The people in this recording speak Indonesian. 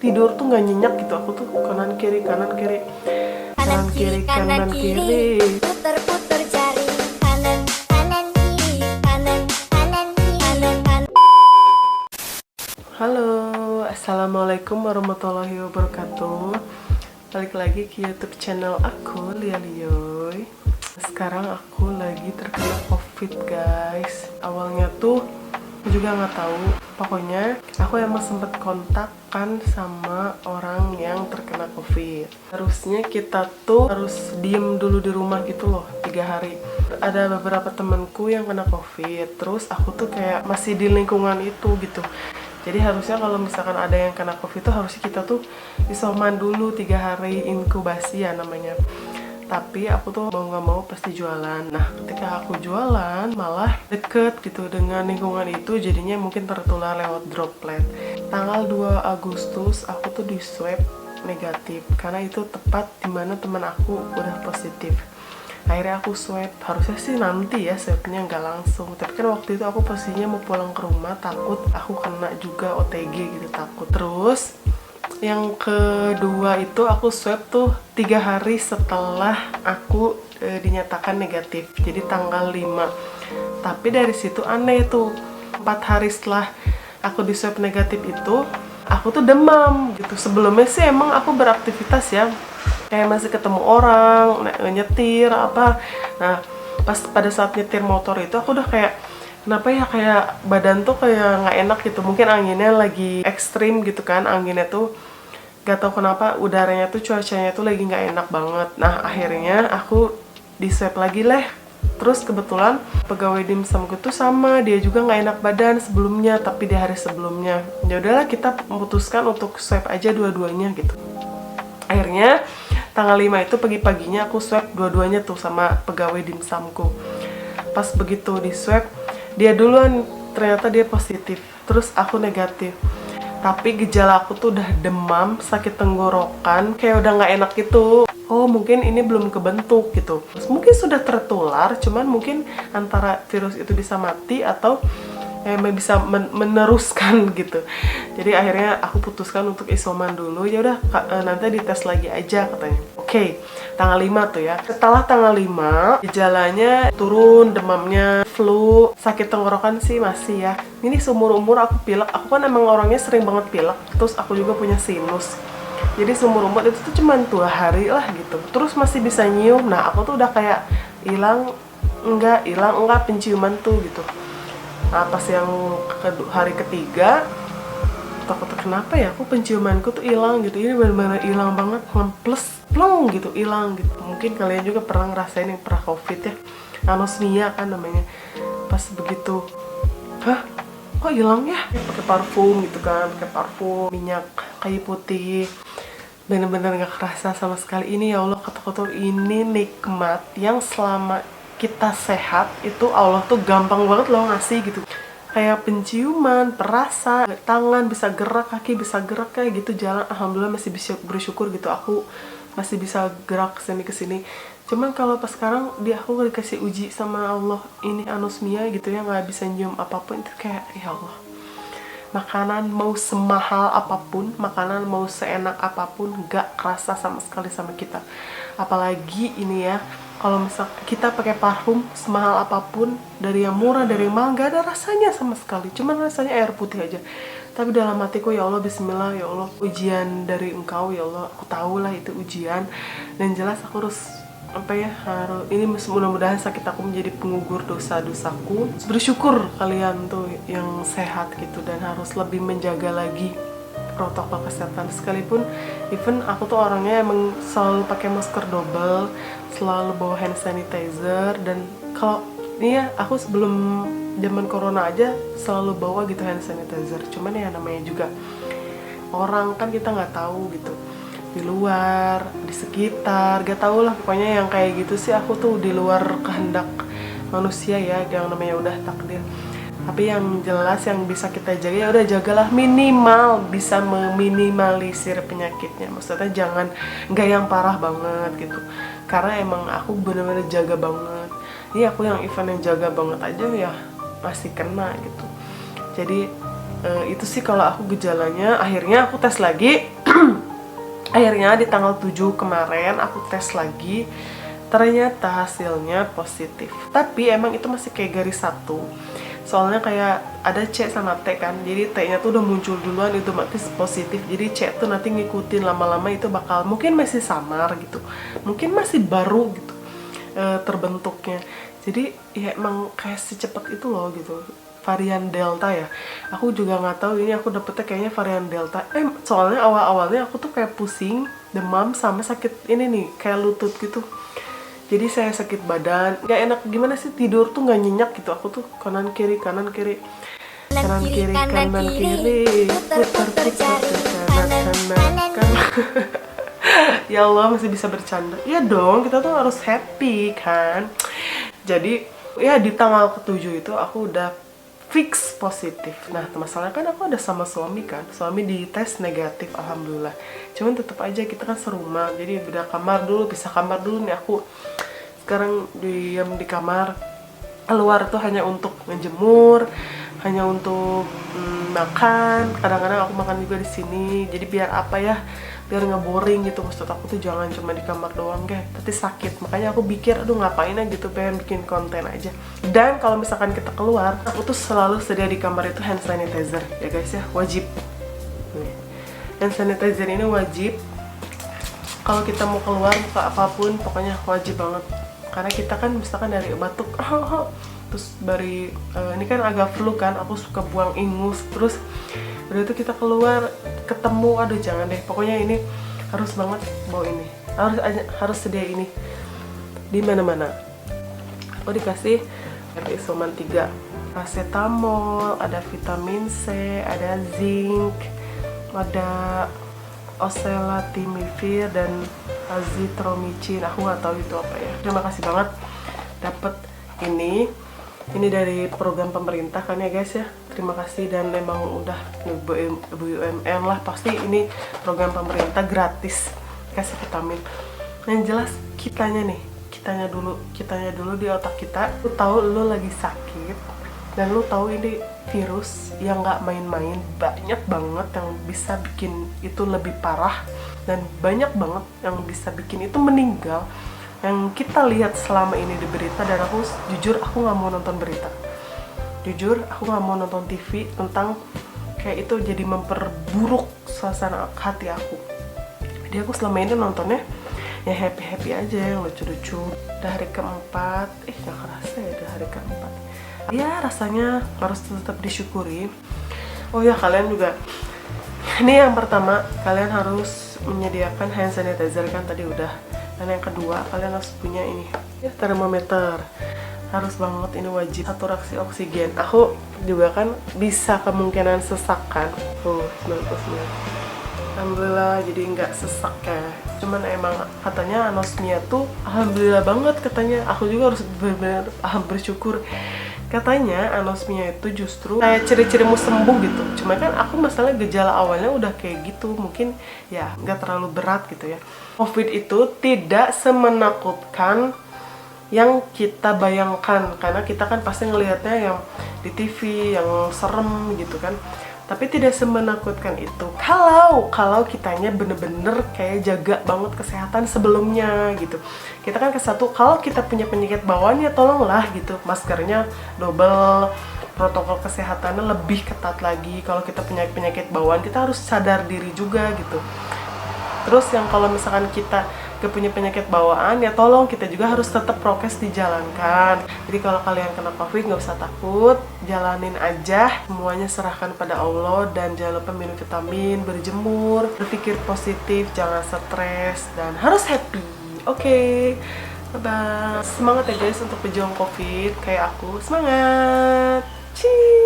tidur tuh nggak nyenyak gitu. Aku tuh kanan kiri kanan kiri kanan kiri kanan kiri. Puter-puter jari kanan kanan kiri kanan kanan kiri kanan. Halo, assalamualaikum warahmatullahi wabarakatuh. Balik lagi ke YouTube channel aku, Lia Lioy. Sekarang aku lagi terkena COVID, guys. Awalnya tuh aku juga nggak tahu. Pokoknya aku emang sempet kontakkan sama orang yang terkena COVID. Harusnya kita tuh harus diem dulu di rumah gitu loh, 3 hari. Ada beberapa temanku yang kena COVID. Terus aku tuh kayak masih di lingkungan itu gitu. Jadi harusnya kalau misalkan ada yang kena COVID itu harusnya kita tuh isoman dulu 3 hari, inkubasi ya namanya. Tapi aku tuh mau nggak mau pasti jualan. Nah, ketika aku jualan malah deket gitu dengan lingkungan itu, jadinya mungkin tertular lewat droplet. Tanggal 2 Agustus aku tuh di swab negatif karena itu tepat dimana teman aku udah positif. Akhirnya aku swab, harusnya sih nanti ya swabnya, nggak langsung. Tapi kan waktu itu aku posisinya mau pulang ke rumah, takut aku kena juga OTG gitu, takut. Terus yang kedua itu aku swab tuh 3 hari setelah aku dinyatakan negatif, jadi tanggal 5. Tapi dari situ aneh tuh, 4 hari setelah aku di swab negatif itu aku tuh demam gitu. Sebelumnya sih emang aku beraktivitas ya, kayak masih ketemu orang, nyetir apa. Nah, pas pada saat nyetir motor itu aku udah kayak kenapa ya, kayak badan tuh kayak nggak enak gitu. Mungkin anginnya lagi ekstrim gitu kan, anginnya tuh gak tau kenapa udaranya tuh, cuacanya tuh lagi nggak enak banget. Nah, akhirnya aku di swab lagi lah. Terus kebetulan pegawai dimsumku tuh sama, dia juga nggak enak badan sebelumnya, tapi di hari sebelumnya. Ya udahlah, kita memutuskan untuk swab aja dua-duanya gitu. Akhirnya tanggal 5 itu pagi-paginya aku swab dua-duanya tuh sama pegawai dimsumku. Pas begitu di swab, dia duluan ternyata dia positif, terus aku negatif. Tapi gejala aku tuh udah demam, sakit tenggorokan, kayak udah nggak enak gitu. Oh, mungkin ini belum kebentuk gitu. Mungkin sudah tertular, cuman mungkin antara virus itu bisa mati atau bisa meneruskan gitu. Jadi akhirnya aku putuskan untuk isoman dulu. Ya udah, nanti dites lagi aja katanya. Oke, tanggal 5 tuh ya. Setelah tanggal 5, gejalanya turun, demamnya, flu, sakit tenggorokan sih masih ya. Ini seumur-umur aku pilek. Aku kan emang orangnya sering banget pilek. Terus aku juga punya sinus. Jadi seumur-umur itu tuh cuma 2 hari lah gitu. Terus masih bisa nyium. Nah, aku tuh udah kayak hilang enggak penciuman tuh gitu. Nah, pas yang hari ketiga, takut kenapa ya, aku penciumanku tuh hilang gitu. Ini benar-benar hilang banget, plus plong gitu, hilang gitu. Mungkin kalian juga pernah ngerasain yang pernah COVID ya, anosmia kan namanya. Pas begitu, hah, kok hilang ya? Pakai parfum gitu kan, pakai parfum minyak kayu putih, bener-bener nggak kerasa sama sekali. Ini ya Allah, kata-kata ini nikmat yang selama kita sehat itu Allah tuh gampang banget loh ngasih gitu. Kayak penciuman, perasa, tangan bisa gerak, kaki bisa gerak kayak gitu, jalan alhamdulillah masih bisa bersyukur gitu. Aku masih bisa gerak kesini kesini. Cuman kalau pas sekarang aku dikasih uji sama Allah, ini anosmia gitu ya, nggak bisa nyium apapun, itu kayak ya Allah. Makanan mau semahal apapun, makanan mau seenak apapun, gak kerasa sama sekali sama kita. Apalagi ini ya, kalau misal kita pakai parfum semahal apapun, dari yang murah, dari yang mahal, gak ada rasanya sama sekali. Cuman rasanya air putih aja. Tapi dalam hatiku, ya Allah, bismillah, ya Allah, ujian dari Engkau, ya Allah. Aku tahu lah itu ujian. Dan jelas aku harus ini mudah-mudahan sakit aku menjadi pengugur dosa-dosaku. Bersyukur kalian tuh yang sehat gitu, dan harus lebih menjaga lagi protokol kesehatan. Sekalipun even aku tuh orangnya emang selalu pakai masker double, selalu bawa hand sanitizer, dan kalau ini ya, aku sebelum zaman corona aja selalu bawa gitu hand sanitizer. Cuman ya namanya juga orang kan, kita nggak tahu gitu, di luar, di sekitar, gak tau lah pokoknya yang kayak gitu sih. Aku tuh di luar kehendak manusia ya, yang namanya udah takdir. Tapi yang jelas yang bisa kita jaga, ya udah jagalah, minimal bisa meminimalisir penyakitnya. Maksudnya jangan nggak yang parah banget gitu, karena emang aku bener-bener jaga banget. Ini aku yang event yang jaga banget aja ya masih kena gitu. Jadi Itu sih kalau aku gejalanya. Akhirnya aku tes lagi. Akhirnya di tanggal 7 kemarin aku tes lagi. Ternyata hasilnya positif. Tapi emang itu masih kayak garis satu. Soalnya kayak ada C sama T kan. Jadi T-nya tuh udah muncul duluan, itu otomatis positif. Jadi C tuh nanti ngikutin, lama-lama itu bakal mungkin masih samar gitu. Mungkin masih baru gitu terbentuknya. Jadi ya emang kayak secepat itu loh gitu. Varian Delta ya. Aku juga nggak tahu ini aku dapetnya kayaknya varian Delta. Soalnya awal-awalnya aku tuh kayak pusing, demam sama sakit ini nih, kayak lutut gitu. Jadi saya sakit badan, nggak enak gimana sih, tidur tuh nggak nyenyak gitu. Aku tuh kanan kiri kanan kiri kanan kiri putar putar kanan. Ya Allah, masih bisa bercanda. Ya dong, kita tuh harus happy kan. Jadi ya di tanggal ke-7 itu aku udah fix positif. Nah masalahnya kan aku ada sama suami kan. Suami di tes negatif, alhamdulillah. Cuman tetap aja kita kan serumah. Jadi beda kamar dulu, pisah kamar dulu nih aku. Sekarang diam di kamar. Keluar tuh hanya untuk menjemur, hanya untuk makan. Kadang-kadang aku makan juga di sini. Jadi biar apa ya? Biar nggak boring gitu. Maksud aku tuh jangan cuma di kamar doang guys, nanti sakit. Makanya aku pikir aduh ngapain aja gitu, pengen bikin konten aja. Dan kalau misalkan kita keluar, aku tuh selalu sedia di kamar itu hand sanitizer ya guys ya, wajib. Hand sanitizer ini wajib. Kalau kita mau keluar buka apapun pokoknya wajib banget. Karena kita kan misalkan dari batuk terus dari ini kan agak flu kan, aku suka buang ingus, terus udah itu kita keluar ketemu, aduh jangan deh, pokoknya ini harus banget bawa ini, harus sedia ini di mana-mana. Aku dikasih ada isoman 3, paracetamol, ada vitamin C, ada zinc, ada oseltamivir dan azitromycin. Aku nggak tahu itu apa ya. Terima kasih banget dapat ini dari program pemerintah kan ya guys ya. Terima kasih, dan memang udah BUMN lah, pasti ini program pemerintah gratis kasih vitamin. Yang jelas kitanya dulu di otak kita. Lu tahu lu lagi sakit dan lu tahu ini virus yang nggak main-main, banyak banget yang bisa bikin itu lebih parah dan banyak banget yang bisa bikin itu meninggal. Yang kita lihat selama ini di berita, dan aku jujur aku nggak mau nonton berita, jujur aku nggak mau nonton TV tentang kayak itu, jadi memperburuk suasana hati aku. Jadi aku selama ini nontonnya ya happy aja, yang lucu-lucu. Udah hari keempat, nggak kerasa ya udah hari keempat. Ya rasanya harus tetap disyukuri. Oh ya, kalian juga, ini yang pertama, kalian harus menyediakan hand sanitizer kan tadi udah. Dan yang kedua, kalian harus punya ini ya, termometer. Harus banget, ini wajib. Saturasi oksigen. Aku juga kan bisa kemungkinan sesak kan. 99. Alhamdulillah jadi nggak sesak ya. Cuman emang katanya anosmia tuh alhamdulillah banget katanya. Aku juga harus benar-benar bersyukur. Katanya anosmia itu justru kayak ciri-cirimu sembuh gitu. Cuma kan aku masalah gejala awalnya udah kayak gitu, mungkin ya nggak terlalu berat gitu ya. COVID itu tidak semenakutkan yang kita bayangkan, karena kita kan pasti ngelihatnya yang di TV yang serem gitu kan. Tapi tidak semenakutkan itu kalau kitanya bener-bener kayak jaga banget kesehatan sebelumnya gitu. Kita kan kalau kita punya penyakit bawaan ya tolonglah gitu, maskernya double, protokol kesehatannya lebih ketat lagi. Kalau kita punya penyakit bawaan kita harus sadar diri juga gitu. Terus yang kalau misalkan kita gak punya penyakit bawaan ya tolong kita juga harus tetap prokes dijalankan. Jadi kalau kalian kena COVID gak usah takut, jalanin aja, semuanya serahkan pada Allah. Dan jangan lupa minum vitamin, berjemur, berpikir positif, jangan stres, dan harus happy. Oke, bye-bye. Semangat ya guys untuk pejuang COVID kayak aku. Semangat. Cheers.